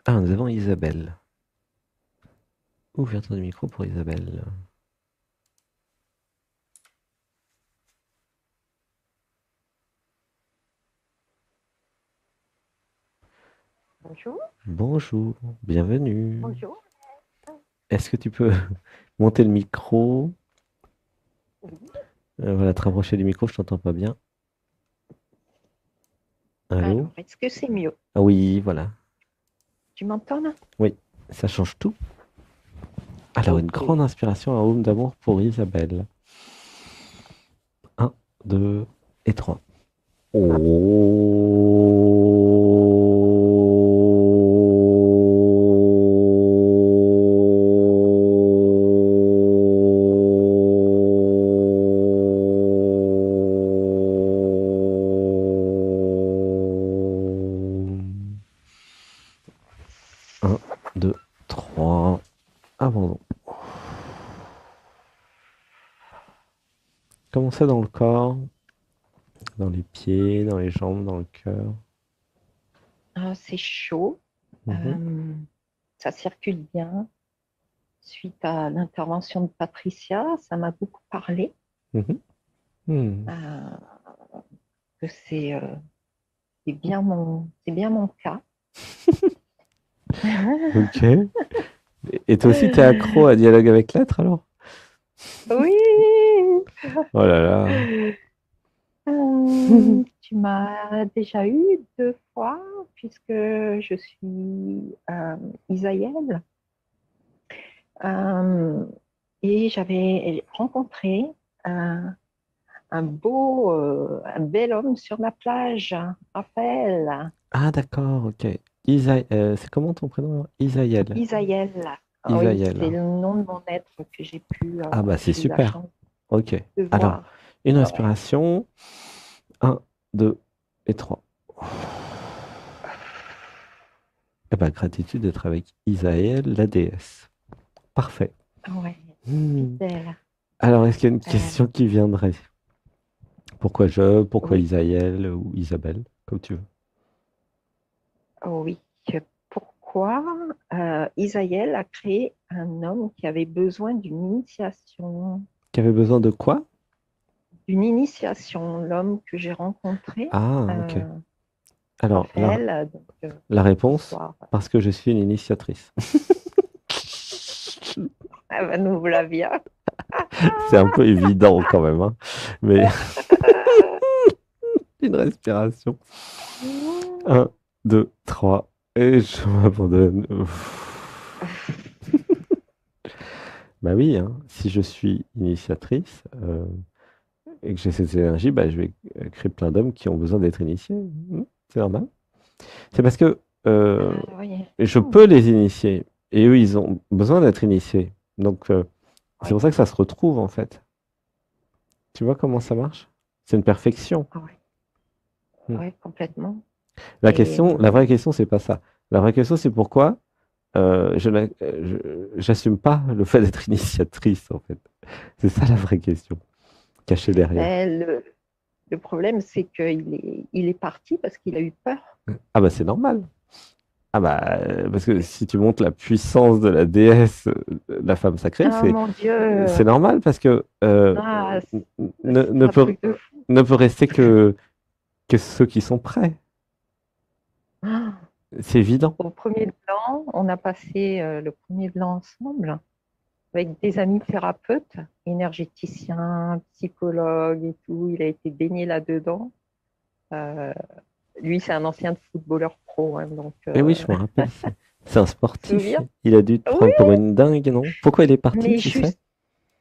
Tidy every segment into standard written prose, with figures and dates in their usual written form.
Ah, nous avons Isabelle. Ouverture du micro pour Isabelle. Bonjour, Bonjour, bienvenue. bonjour. Est-ce que tu peux monter le micro? Oui. Voilà, te rapprocher du micro, je t'entends pas bien. Allô? Alors, est-ce que c'est mieux? Ah oui, voilà. Tu m'entends là? Oui, ça change tout. Alors, une Ok. grande inspiration, un home d'amour pour Isabelle. Un, 2 et 3. Un, 2, 3. Abandon. Comment ça dans le corps? Dans les pieds, dans les jambes, dans le cœur? Ah, c'est chaud. Mhm, Euh, Ça circule bien. Suite à l'intervention de Patricia, ça m'a beaucoup parlé. mhm, hmm. euh, que c'est bien mon cas. Ok. Et toi aussi, t'es accro à dialogue avec l'être alors? Oui. Oh là là. Tu m'as déjà eu 2 fois puisque je suis Isaïel. Euh, et j'avais rencontré un, un bel homme sur la plage, Raphaël, Ah d'accord, ok. C'est comment ton prénom? Isaïel. Isaïel. Ah oui, Isaïel. c'est le nom de mon être que Ah bah c'est j'ai eu la super. chance Ok. de Alors, voir. une Ouais. respiration. Un, 2 et 3. Eh bah, gratitude d'être avec Isaël, la déesse. Parfait. Ouais, Hmm. fidèle. Alors, est-ce qu'il y a une Euh, question qui viendrait? Pourquoi oui, Isaël ou Isabelle, comme tu veux. oh oui. Pourquoi Isaïel a créé un homme qui avait besoin d'une initiation? Qui avait besoin de quoi? D'une initiation, l'homme que j'ai rencontré, Ah, ok. euh, Alors, Raphaël, donc, la ce réponse, soir. parce que je suis une initiatrice. Ah ben, nous voilà bien. C'est un peu évident quand même, hein. Mais une respiration. Un, 2, 3. Et je m'abandonne. Bah oui, hein, si je suis initiatrice et que j'ai cette énergie, bah, je vais créer plein d'hommes qui ont besoin d'être initiés. C'est normal. C'est parce que Oui. je peux les initier et eux, ils ont besoin d'être initiés. Donc, c'est Oui. pour ça que ça se retrouve en fait. Tu vois comment ça marche? C'est une perfection. Ah oui. Hmm. Oui, complètement. La Et question, la vraie question, c'est pas ça. La vraie question, c'est pourquoi j'assume pas le fait d'être initiatrice en fait. C'est ça la vraie question cachée derrière. ben, le problème, c'est qu'il est parti parce qu'il a eu peur. Ah bah c'est normal. Ah bah parce que si tu montres la puissance de la déesse, la femme sacrée, Ah mon c'est Dieu, normal parce que ah, ne, c'est ne un peut truc de fou. ne peut rester que ceux qui sont prêts. Ah, C'est évident. au premier blanc, on a passé le premier blanc ensemble avec des amis thérapeutes, énergéticiens, psychologues et tout. Il a été baigné là-dedans. Euh, Lui, c'est un ancien footballeur pro, hein, donc Et oui, je me rappelle. C'est un tu te sportif. souviens? Il a dû te Oui, prendre pour une dingue, non? Pourquoi il est parti, mais tu sais? juste,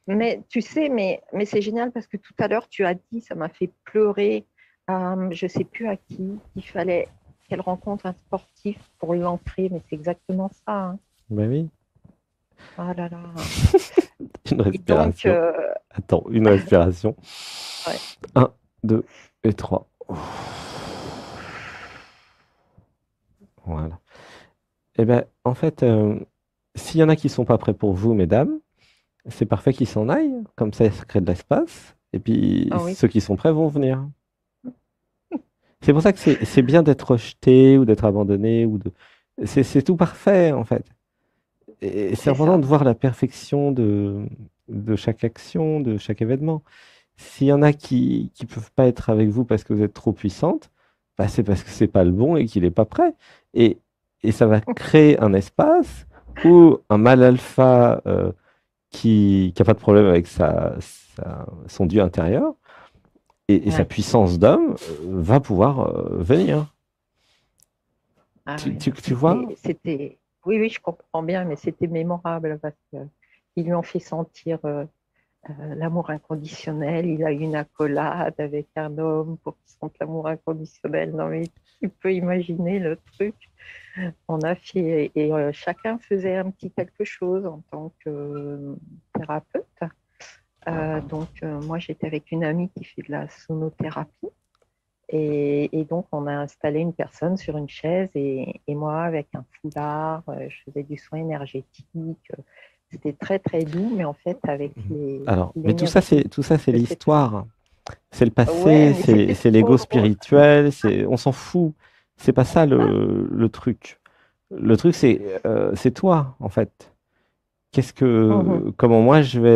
mais tu sais, mais c'est génial parce que tout à l'heure, tu as dit, ça m'a fait pleurer. Je ne sais plus à qui, il fallait qu'elle rencontre un sportif pour l'ancrer, mais c'est exactement ça, hein. Ben oui. Oh là là. Une Et donc, respiration. Attends, une respiration. ouais. Un, 2 et 3. Voilà. Eh ben, en fait, s'il y en a qui sont pas prêts pour vous, mesdames, c'est parfait qu'ils s'en aillent. Comme ça crée de l'espace. Et puis, Ah oui, ceux qui sont prêts vont venir. C'est pour ça que c'est bien d'être rejeté ou d'être abandonné ou de. C'est tout parfait, en fait. Et c'est C'est important ça. de voir la perfection de chaque action, de chaque événement. S'il y en a qui ne peuvent pas être avec vous parce que vous êtes trop puissante, bah, c'est parce que c'est pas le bon et qu'il n'est pas prêt. Et, et ça va créer un espace où un mâle alpha qui n'a pas de problème avec son Dieu intérieur et sa Ouais. puissance d'homme va pouvoir venir. Ah Tu, oui, tu, non, tu vois? oui, oui, je comprends bien, mais c'était mémorable parce qu'ils lui ont fait sentir l'amour inconditionnel. Il a eu une accolade avec un homme pour qu'il sente l'amour inconditionnel. Non, mais tu peux imaginer le truc. On a fait, et chacun faisait un petit quelque chose en tant que thérapeute. Moi, j'étais avec une amie qui fait de la sonothérapie. Et donc, on a installé une personne sur une chaise et moi, avec un foulard, je faisais du soin énergétique. C'était très, très doux, mais en fait, avec Alors, mais l'énergie tout ça, c'est de cette l'histoire. C'est le Ouais, passé, mais c'était c'est trop l'ego drôle. spirituel, on s'en fout. C'est pas ça le truc. Le truc, c'est toi, en fait. Mhm. Comment moi je vais,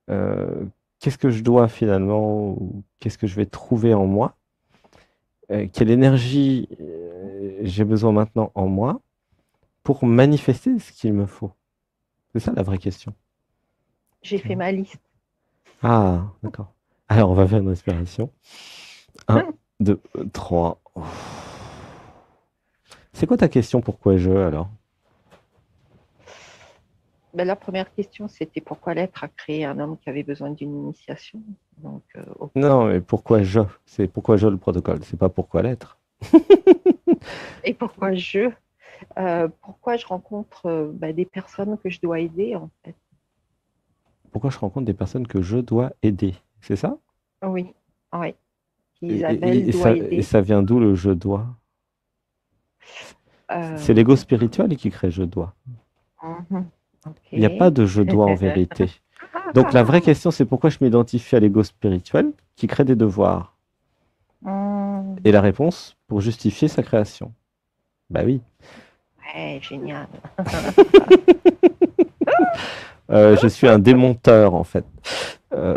euh, qu'est-ce que je dois finalement, ou qu'est-ce que je vais trouver en moi? Quelle énergie j'ai besoin maintenant en moi pour manifester ce qu'il me faut? C'est ça la vraie question. J'ai Tu fait vois. ma liste. Ah, d'accord. Alors, on va faire une respiration. Un, 2, 3. C'est quoi ta question? Pourquoi je alors? Ben, la première question, c'était pourquoi l'être a créé un homme qui avait besoin d'une initiation. Donc, ok. Non, mais pourquoi je? C'est pourquoi je le protocole, c'est pas pourquoi l'être. Et pourquoi je rencontre des personnes que je dois aider, en fait. Pourquoi je rencontre des personnes que je dois aider? C'est ça? Oui, oui. Isabelle doit Et aider. ça vient d'où le je dois? C'est Euh, l'ego spirituel qui crée je dois. mhm, Il n'y a pas ok. de je dois en vérité. Donc la vraie question, c'est pourquoi je m'identifie à l'ego spirituel qui crée des devoirs? Et Hmm, la réponse, pour justifier sa création. Bah oui. ouais, génial. Je suis un démonteur en fait. Euh,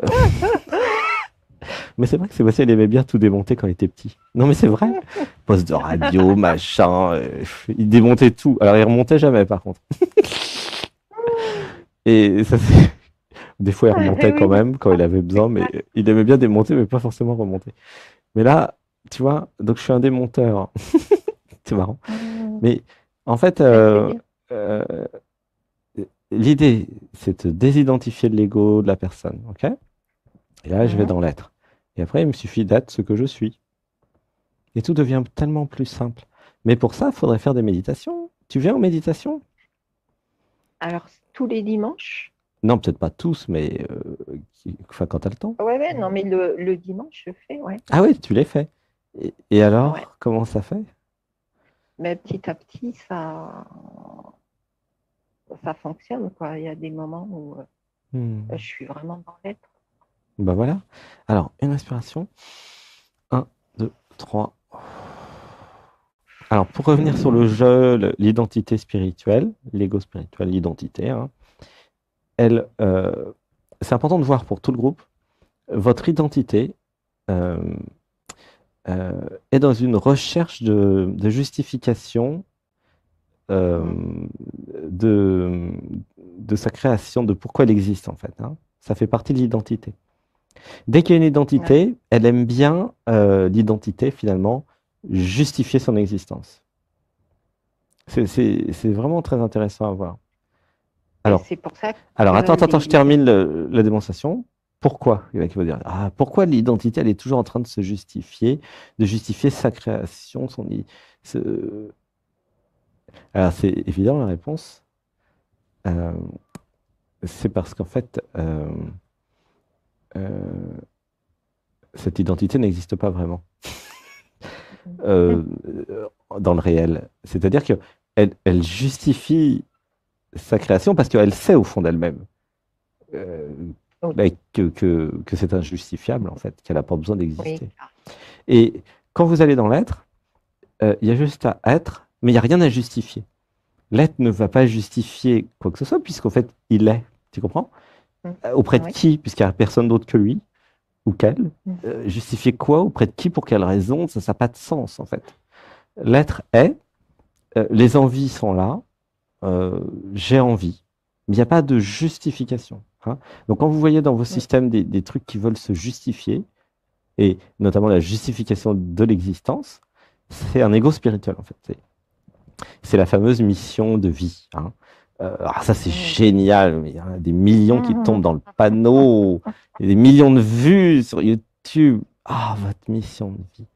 Mais c'est vrai que Sébastien, il aimait bien tout démonter quand il était petit. Non, mais c'est vrai. Poste de radio, machin. Il démontait tout. Alors, il remontait jamais, par contre. Et ça, c'est... Des fois, il remontait quand Oui, même, quand il avait besoin, mais exact. il aimait bien démonter, mais pas forcément remonter. Mais là, tu vois, donc je suis un démonteur. C'est marrant. Hmm, Mais en fait, ouais, c'est bien. euh, l'idée, c'est de désidentifier de l'ego de la personne. OK? Et là, je vais Mhm. dans l'être. Et après, il me suffit d'être ce que je suis. Et tout devient tellement plus simple. Mais pour ça, il faudrait faire des méditations. Tu viens aux méditations? Alors, tous les dimanches, Non, peut-être pas tous, mais enfin, quand tu as le temps. ouais, ouais, non, mais le dimanche, je fais, ouais. Ah oui, tu les fais. Et Ouais. alors, comment ça fait? Mais petit à petit, ça fonctionne, quoi. Il y a des moments où je Hmm. suis vraiment dans l'être. Bah voilà. Alors, une respiration. Un, 2, 3. Alors, pour revenir sur le jeu, l'identité spirituelle, l'ego spirituel, l'identité, hein, c'est important de voir pour tout le groupe, votre identité, euh, euh, est dans une recherche de justification euh, Mhm. de, de sa création, de pourquoi elle existe en fait, hein. Ça fait partie de l'identité. Dès qu'il y a une Ouais. identité, elle aime bien l'identité finalement justifier son existence. C'est vraiment très intéressant à voir. Et Alors, c'est pour ça alors que attends, je termine la démonstration. Pourquoi? Il y en a qui vont dire, ah, pourquoi l'identité, elle est toujours en train de se justifier, de justifier sa création, ce- Alors, c'est évident la réponse. Euh, c'est parce qu'en fait, euh, cette identité n'existe pas vraiment euh, dans le réel. C'est-à-dire elle justifie sa création parce qu'elle sait au fond d'elle-même euh, Oui, bah, que c'est injustifiable, en fait, qu'elle n'a pas besoin oui, d'exister. Et quand vous allez dans l'être, il y a juste à être Mais il n'y a rien à justifier. L'être ne va pas justifier quoi que ce soit, puisqu'en fait, il est. Tu comprends? Auprès de Oui. qui? Puisqu'il n'y a personne d'autre que lui ou qu'elle. Mm. Justifier quoi? Auprès de qui? Pour quelle raison? Ça n'a pas de sens, en fait. L'être est, les envies sont là, j'ai envie. Mais il n'y a pas de justification. Hein. Donc, quand vous voyez dans vos systèmes des trucs qui veulent se justifier, et notamment la justification de l'existence, c'est un ego spirituel, en fait. C'est la fameuse mission de vie. Hein. Alors ça, c'est génial. Il y a des millions qui tombent dans le panneau, il y a des millions de vues sur YouTube. Ah, votre mission de vie.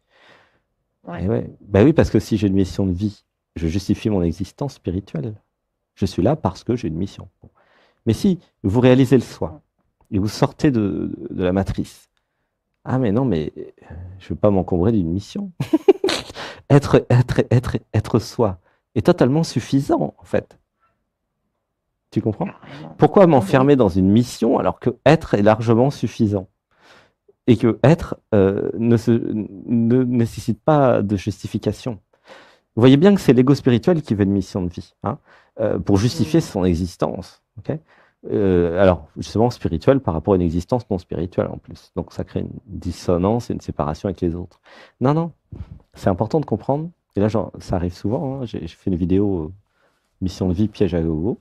Ouais. Ouais. Ben oui, parce que si j'ai une mission de vie, je justifie mon existence spirituelle. Je suis là parce que j'ai une mission. Mais si vous réalisez le soi et vous sortez de la matrice, ah mais non, mais je ne veux pas m'encombrer d'une mission. être soi est totalement suffisant, en fait. Tu comprends? Pourquoi m'enfermer dans une mission alors que être est largement suffisant? Et que être ne nécessite pas de justification. Vous voyez bien que c'est l'ego spirituel qui veut une mission de vie, hein, pour justifier son existence. Okay, alors, justement, spirituel par rapport à une existence non spirituelle en plus. Donc, ça crée une dissonance et une séparation avec les autres. Non, non, c'est important de comprendre. Et là, genre, ça arrive souvent. Hein, j'ai fait une vidéo mission de vie, piège à gogo.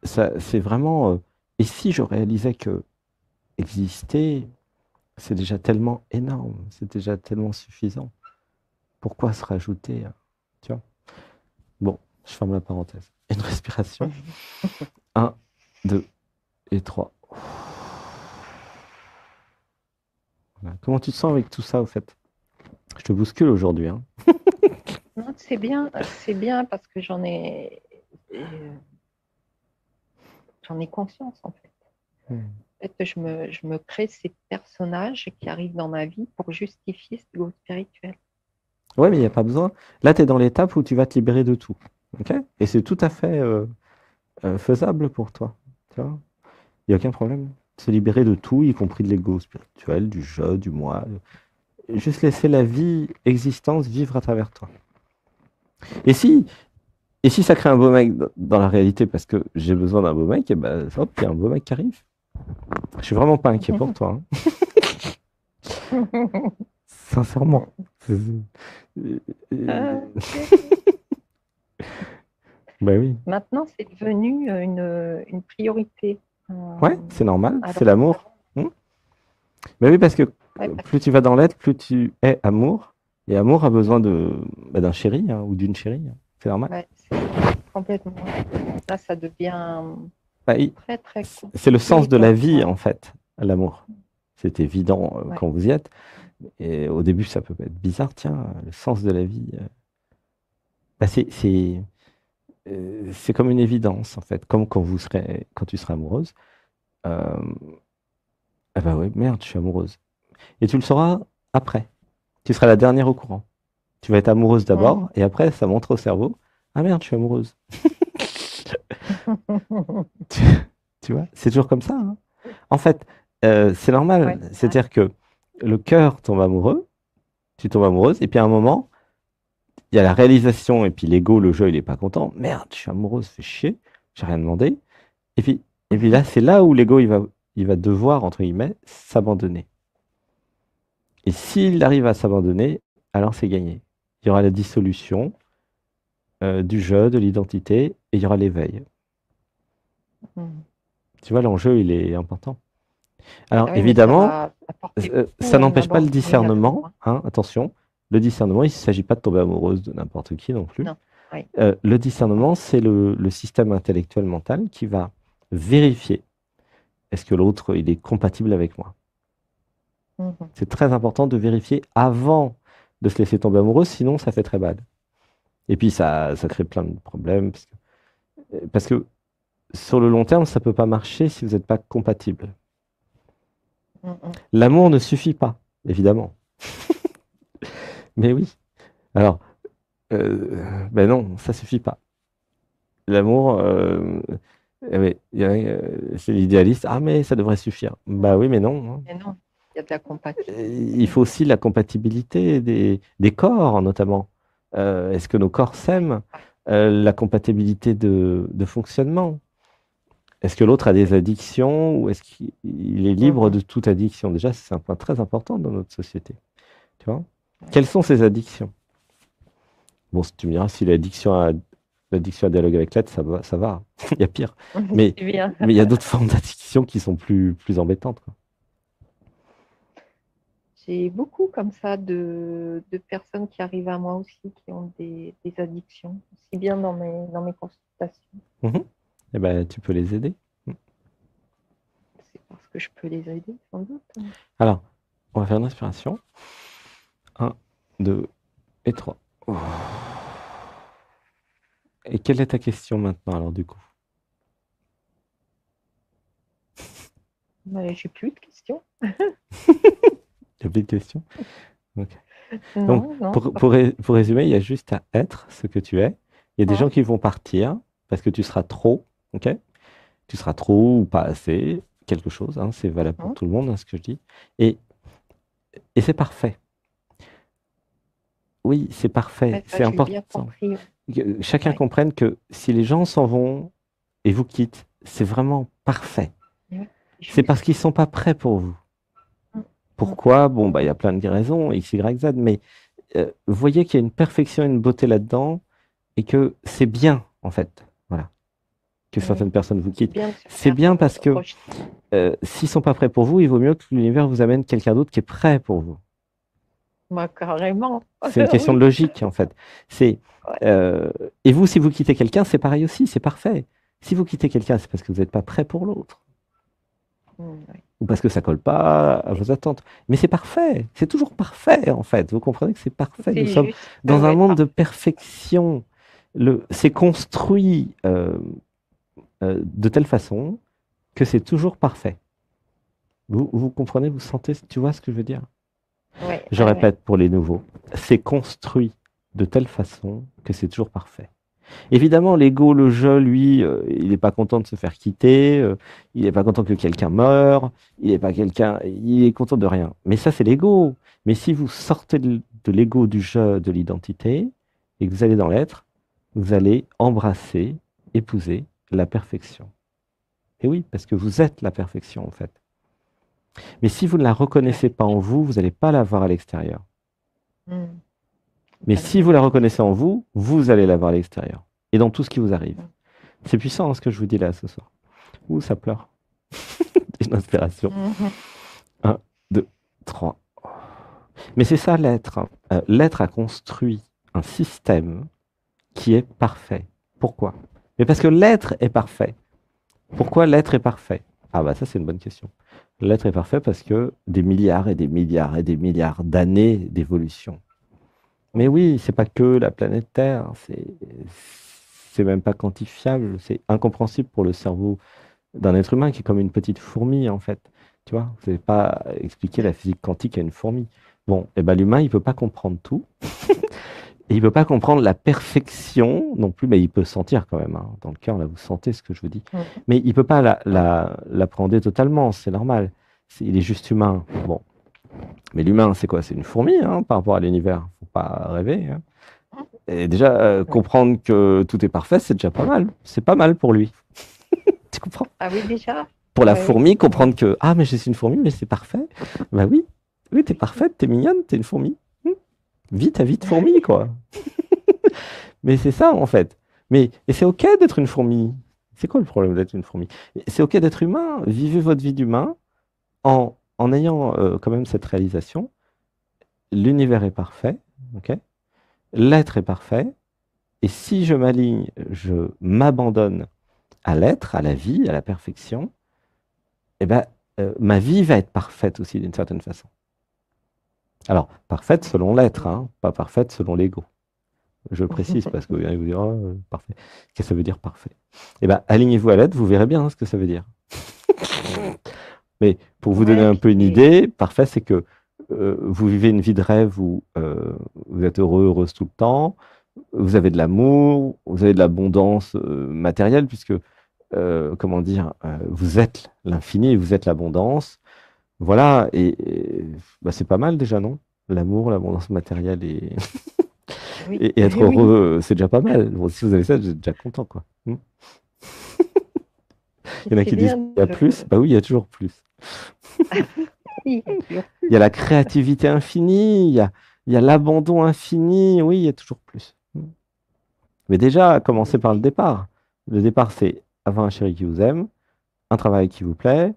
C'est vraiment. Et si je réalisais que exister, c'est déjà tellement énorme, c'est déjà tellement suffisant. Pourquoi se rajouter, tu vois? Bon, je ferme la parenthèse. Une respiration. 1, 2 et 3. Voilà. Comment tu te sens avec tout ça, au fait? Je te bouscule aujourd'hui. Hein. Non, c'est bien parce que j'en ai conscience, en fait. En fait, je me crée ces personnages qui arrivent dans ma vie pour justifier cet ego spirituel. Ouais, mais il n'y a pas besoin. Là, tu es dans l'étape où tu vas te libérer de tout. Okay, et c'est tout à fait faisable pour toi. Tu vois, il n'y a aucun problème. Se libérer de tout, y compris de l'ego spirituel, du je, du moi. Juste laisser la vie, existence, vivre à travers toi. Et si ça crée un beau mec dans la réalité, parce que j'ai besoin d'un beau mec, et ben hop, il y a un beau mec qui arrive. Je suis vraiment pas inquiet pour toi. Hein. Sincèrement. Ben oui. Maintenant, c'est devenu une priorité. Ouais, c'est normal, c'est l'amour. Mais oui, parce que plus tu vas dans l'être, plus tu es amour. Et amour a besoin d'un chéri, hein, ou d'une chérie. Hein. C'est normal. Ouais, complètement. Là, ça devient très, très compliqué. C'est le sens de la vie, en fait, l'amour. C'est évident quand vous y êtes. Et au début, ça peut être bizarre. Tiens, le sens de la vie. C'est comme une évidence, en fait. Comme quand tu seras amoureuse. Ah bah ouais, merde, je suis amoureuse. Et tu le sauras après. Tu seras la dernière au courant. Tu vas être amoureuse d'abord, et après, ça montre au cerveau. Ah merde, je suis amoureuse. tu vois, c'est toujours comme ça. Hein. En fait, c'est normal. Ouais, c'est-à-dire que le cœur tombe amoureux, tu tombes amoureuse, et puis à un moment, il y a la réalisation, et puis l'ego, le jeu, il n'est pas content. Merde, je suis amoureuse, fais chier, j'ai rien demandé. Et puis là, c'est là où l'ego, il va devoir, entre guillemets, s'abandonner. Et s'il arrive à s'abandonner, alors c'est gagné. Il y aura la dissolution du jeu, de l'identité, et il y aura l'éveil. Tu vois, l'enjeu, il est important. Alors, évidemment, ça n'empêche pas le discernement. Hein, attention, le discernement, il ne s'agit pas de tomber amoureuse de n'importe qui non plus. Non. Oui. Le discernement, c'est le système intellectuel mental qui va vérifier est-ce que l'autre, il est compatible avec moi. C'est très important de vérifier avant de se laisser tomber amoureux, sinon ça fait très bad. Et puis ça crée plein de problèmes. Parce que sur le long terme, ça ne peut pas marcher si vous n'êtes pas compatible. L'amour ne suffit pas, évidemment. Mais oui. Alors, ben non, ça ne suffit pas. L'amour, c'est l'idéaliste. Ah, mais ça devrait suffire. Bah oui, mais non. Hein. Mais non. Il y a de la compatibilité. Il faut aussi la compatibilité des corps, notamment. Est-ce que nos corps s'aiment? La compatibilité de fonctionnement. Est-ce que l'autre a des addictions ou est-ce qu'il est libre de toute addiction? Déjà, c'est un point très important dans notre société. Tu vois? Quelles sont ces addictions? Bon, si tu me diras, si l'addiction à dialogue avec l'être, ça va. Il y a pire. Mais C'est bien. il y a d'autres formes d'addiction qui sont plus embêtantes, quoi. J'ai beaucoup comme ça de personnes qui arrivent à moi aussi qui ont des addictions, aussi bien dans mes consultations. Eh ben, tu peux les aider. C'est parce que je peux les aider, sans doute. Alors, on va faire une respiration. 1, 2 et 3. Et quelle est ta question maintenant, alors, du coup? J'ai plus de questions. Il y a plus de questions? Ok. Non, Donc, non. pour résumer, il y a juste à être ce que tu es. Il y a des Ouais. gens qui vont partir parce que tu seras trop, ok? Tu seras trop ou pas assez, quelque chose, hein, c'est valable pour tout le monde, hein, ce que je dis. Et c'est parfait. Oui, c'est parfait, Ouais, ça, c'est j'ai bien important. compris. Que chacun Ouais. comprenne que si les gens s'en vont et vous quittent, c'est vraiment parfait. Ouais. C'est parce qu'ils ne sont pas prêts pour vous. Mm. Pourquoi? Bon, bah, il y a plein de raisons, X, Y, Z, mais vous voyez qu'il y a une perfection, une beauté là-dedans, et que c'est bien, en fait, voilà, que certaines personnes vous quittent. C'est bien parce que s'ils ne sont pas prêts pour vous, il vaut mieux que l'univers vous amène quelqu'un d'autre qui est prêt pour vous. Bah, carrément. C'est une question de logique, en fait. Et vous, si vous quittez quelqu'un, c'est pareil aussi, c'est parfait. Si vous quittez quelqu'un, c'est parce que vous n'êtes pas prêt pour l'autre. Ou parce que ça colle pas à vos attentes. Mais c'est parfait, c'est toujours parfait en fait. Vous comprenez que c'est parfait. Nous sommes dans un monde de perfection. C'est construit de telle façon que c'est toujours parfait. Vous comprenez, vous sentez, tu vois ce que je veux dire? Ouais, je répète pour les nouveaux, c'est construit de telle façon que c'est toujours parfait. Évidemment, l'ego, le je, lui, il n'est pas content de se faire quitter, il n'est pas content que quelqu'un meure, il est content de rien. Mais ça, c'est l'ego. Mais si vous sortez de l'ego, du je, de l'identité, et que vous allez dans l'être, vous allez embrasser, épouser la perfection. Et oui, parce que vous êtes la perfection, en fait. Mais si vous ne la reconnaissez pas en vous, vous n'allez pas la voir à l'extérieur. Mais si vous la reconnaissez en vous, vous allez la voir à l'extérieur. Et dans tout ce qui vous arrive. C'est puissant, hein, ce que je vous dis là ce soir. Ouh, ça pleure. Une inspiration. 1, 2, 3. Mais c'est ça l'être. L'être a construit un système qui est parfait. Pourquoi? Mais parce que l'être est parfait. Pourquoi l'être est parfait? Ah bah ça c'est une bonne question. L'être est parfait parce que des milliards et des milliards et des milliards d'années d'évolution. Mais oui, c'est pas que la planète Terre, c'est même pas quantifiable, c'est incompréhensible pour le cerveau d'un être humain qui est comme une petite fourmi en fait. Tu vois, vous n'avez pas expliqué la physique quantique à une fourmi. Bon, et ben l'humain, il peut pas comprendre tout. Et il peut pas comprendre la perfection non plus, mais il peut sentir quand même, hein. Dans le cœur, là, vous sentez ce que je vous dis. Mais il peut pas l'appréhender totalement, c'est normal. Il est juste humain. Bon. Mais l'humain, c'est quoi? C'est une fourmi, hein, par rapport à l'univers. Faut pas rêver, hein. Et déjà, comprendre que tout est parfait, c'est déjà pas mal. C'est pas mal pour lui. Tu comprends? Ah oui, déjà. Pour la fourmi, comprendre que, ah, mais je suis une fourmi, mais c'est parfait. Bah oui, oui, t'es parfaite, t'es mignonne, t'es une fourmi. Vis ta vie de fourmi, quoi. Mais c'est ça, en fait. Et c'est OK d'être une fourmi. C'est quoi le problème d'être une fourmi? C'est OK d'être humain. Vivez votre vie d'humain en ayant quand même cette réalisation. L'univers est parfait, OK? L'être est parfait. Et si je m'aligne, je m'abandonne à l'être, à la vie, à la perfection, eh ben, ma vie va être parfaite aussi d'une certaine façon. Alors, parfaite selon l'être, hein, pas parfaite selon l'ego. Je précise parce que vous direz, oh, parfait. Qu'est-ce que ça veut dire parfait? Eh bien, alignez-vous à l'être, vous verrez bien, hein, ce que ça veut dire. Mais pour vous donner un peu une idée, parfait, c'est que vous vivez une vie de rêve où vous êtes heureux, heureuse tout le temps, vous avez de l'amour, vous avez de l'abondance matérielle, puisque, comment dire, vous êtes l'infini, vous êtes l'abondance. Voilà, et bah, c'est pas mal déjà, non? L'amour, l'abondance matérielle et... Oui, Et être oui, heureux, c'est déjà pas mal. Bon, si vous avez ça, vous êtes déjà content, quoi. Il et y en a c'est qui disent bien qu'il y a plus. Bah oui, il y a toujours plus. oui, il y a toujours Il y a la créativité infinie, il y a l'abandon infini. Oui, il y a toujours plus. Mais déjà, commencez par le départ. Le départ, c'est avoir un chéri qui vous aime, un travail qui vous plaît,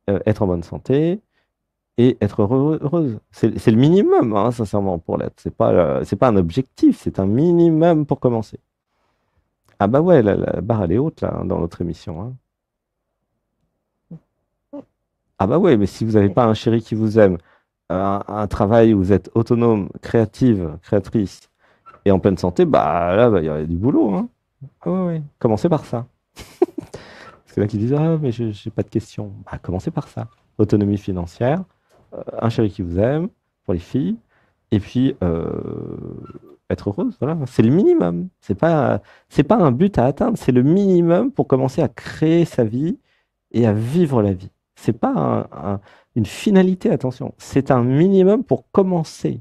être en bonne santé et être heureuse. C'est le minimum, hein, sincèrement, pour l'être. C'est pas un objectif, c'est un minimum pour commencer. Ah bah ouais, la barre, elle est haute, là, hein, dans notre émission, hein. Ah bah ouais, mais si vous n'avez pas un chéri qui vous aime, un travail où vous êtes autonome, créative, créatrice et en pleine santé, bah là, bah, il y a du boulot, hein. Ah ouais, ouais. Commencez par ça. Parce que là, qui disent, ah, mais je n'ai pas de questions. Bah, commencez par ça. Autonomie financière, un chéri qui vous aime, pour les filles, et puis être heureuse, voilà. C'est le minimum. C'est pas un but à atteindre, c'est le minimum pour commencer à créer sa vie et à vivre la vie. C'est pas une finalité, attention. C'est un minimum pour commencer.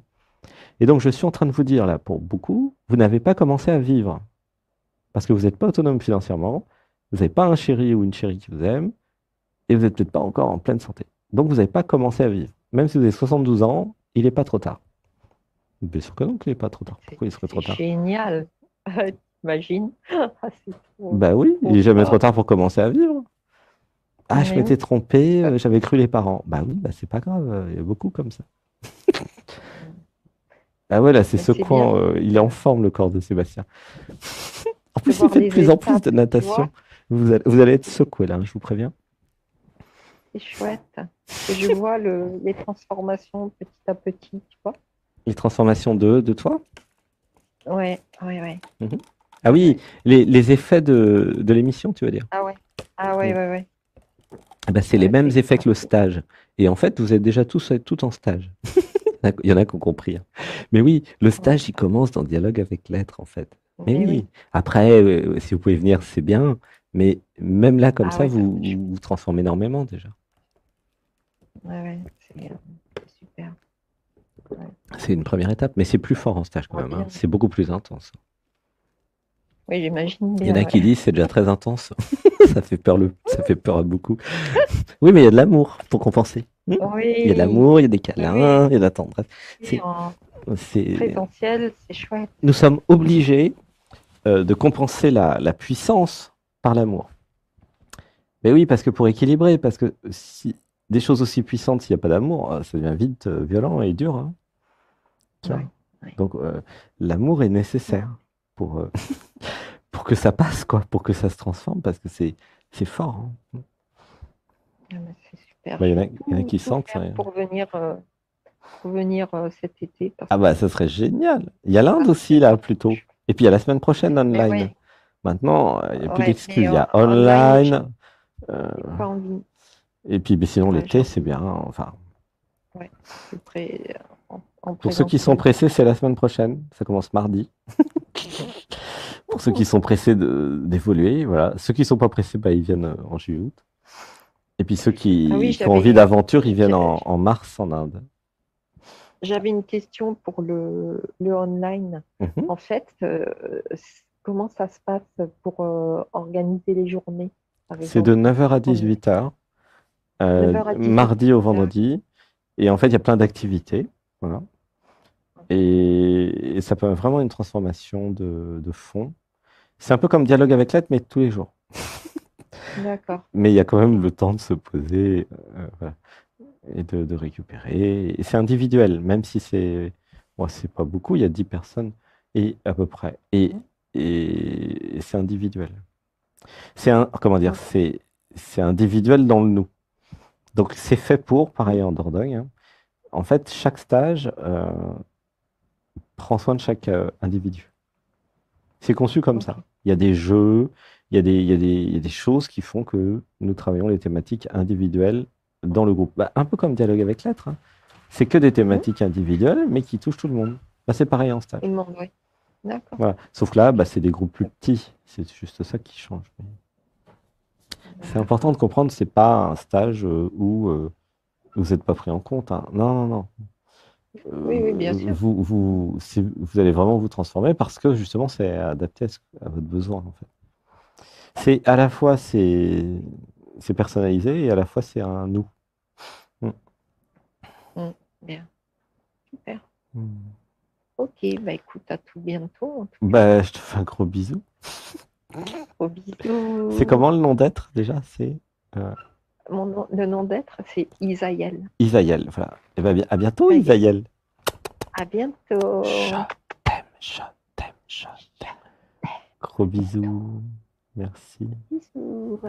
Et donc, je suis en train de vous dire, là, pour beaucoup, vous n'avez pas commencé à vivre. Parce que vous n'êtes pas autonome financièrement, vous n'avez pas un chéri ou une chérie qui vous aime, et vous n'êtes peut-être pas encore en pleine santé. Donc, vous n'avez pas commencé à vivre. Même si vous avez 72 ans, il n'est pas trop tard. Bien sûr que non, qu'il n'est pas trop tard. Pourquoi il serait c'est trop tard? génial. T'imagines? Ah, c'est Bah oui, il trop n'est jamais trop fort. tard pour commencer à vivre. Ah, je Mais m'étais oui, trompé, ça- j'avais cru les parents. Bah oui, bah c'est pas grave, il y a beaucoup comme ça. Ah ouais, là, c'est mais c'est bien secouant, il est en forme le corps de Sébastien. En de plus, il voir fait de les plus en plus étapes, de tu vois. natation. Vous allez être secoué là, hein, je vous préviens. C'est chouette. Et je vois les transformations petit à petit, tu vois. Les transformations de toi? Ouais, ouais, ouais, Mhm. Ah oui, ouais. les effets de l'émission, tu veux dire? Ah ouais, ah ouais, Mm. ouais, ouais. Ah bah, c'est les Ouais, mêmes c'est effets que le hyper beau. stage. Et en fait, vous êtes déjà tous tout en stage. Il y en a qui ont compris, hein. Mais oui, le Ouais. stage, il commence dans le dialogue avec l'être, en fait. Mais Mais oui, oui. après, si vous pouvez venir, c'est bien. Mais même là, comme Ah ça, ouais, ça vous serait chouette. vous transformez énormément déjà. Ouais, ouais, c'est super. Ouais. C'est une première étape, mais c'est plus fort en stage quand On voit même, hein. bien. C'est beaucoup plus intense. Oui, j'imagine Il y en bien, a qui ouais. disent c'est déjà très intense. Ça fait peur à beaucoup. Oui, mais il y a de l'amour pour compenser. Il y a de Oui, l'amour, il y a des oui, câlins, il y a de la tendresse. oui, C'est, en c'est... présentiel, c'est chouette. Nous sommes obligés de compenser la puissance par l'amour. Mais oui, parce que pour équilibrer, parce que si des choses aussi puissantes, s'il n'y a pas d'amour, ça devient vite violent et dur, hein, tu vois. Ouais, ouais. Donc l'amour est nécessaire pour, pour que ça passe, quoi, pour que ça se transforme, parce que c'est fort, hein. Ah, mais c'est super. Bah, Je vais il y en a qui tout sentent ça. faire pour venir cet été parce Ah que bah ça serait génial. Il y a l'Inde ah, aussi, c'est là, vraiment plutôt. chouette. Et puis il y a la semaine prochaine Mais online. ouais, Maintenant, il n'y a plus ouais, d'excuses. mais Il y a online, online. euh, j'ai pas envie. et puis mais sinon, Ouais, j'ai l'été, c'est envie. bien, hein. Enfin, Ouais, en pour ceux qui sont présentiel. pressés, c'est la semaine prochaine. Ça commence mardi. Pour ceux qui sont pressés d'évoluer, voilà. Ceux qui ne sont pas pressés, bah, ils viennent en juillet-août. Et puis ceux Ah oui, qui ont envie d'aventure, ils viennent j'avais en mars en Inde. j'avais une question pour le online. Mhm. En fait, comment ça se passe pour organiser les journées, par C'est de exemple? 9h à On est 18h, 9h à 18h. mardi au vendredi. Et en fait, il y a plein d'activités. Voilà. Et ça peut être vraiment une transformation de fond. C'est un peu comme dialogue avec l'être, mais tous les jours. D'accord. Mais il y a quand même le temps de se poser, voilà, et de récupérer. Et c'est individuel, même si bon, c'est pas beaucoup, il y a 10 personnes et à peu près. Et c'est individuel. Comment dire, Ok. c'est individuel dans le nous. Donc c'est fait pour, pareil en Dordogne, hein. En fait, chaque stage prend soin de chaque individu. C'est conçu comme Ok. ça. Il y a des jeux, il y a des choses qui font que nous travaillons les thématiques individuelles dans le groupe. Bah, un peu comme Dialogue avec l'être, hein. C'est que des Mhm. thématiques individuelles, mais qui touchent tout le monde. Bah, c'est pareil en Tout stage. le monde, oui. D'accord. Voilà. Sauf que là, bah, c'est des groupes plus petits. C'est juste ça qui change. C'est important de D'accord. comprendre, c'est pas un stage où vous n'êtes pas pris en compte, hein. Non, non, non. Oui, bien sûr. Vous allez vraiment vous transformer parce que justement, c'est adapté à votre besoin, en fait. C'est à la fois, c'est personnalisé et à la fois, c'est un nous. Mm. Bien, super. Mm. Ok, bah écoute, à tout bientôt en tout cas. Bah, je te fais un gros bisou. Gros C'est bisous. comment le nom d'être déjà? C'est euh, Le nom d'être, c'est Isaïel. Isaïel. Voilà. Et ben, à bientôt, Isaïel. Isaïel. À Je bientôt. t'aime, je t'aime, je t'aime. Gros bisous. Merci. Bisous.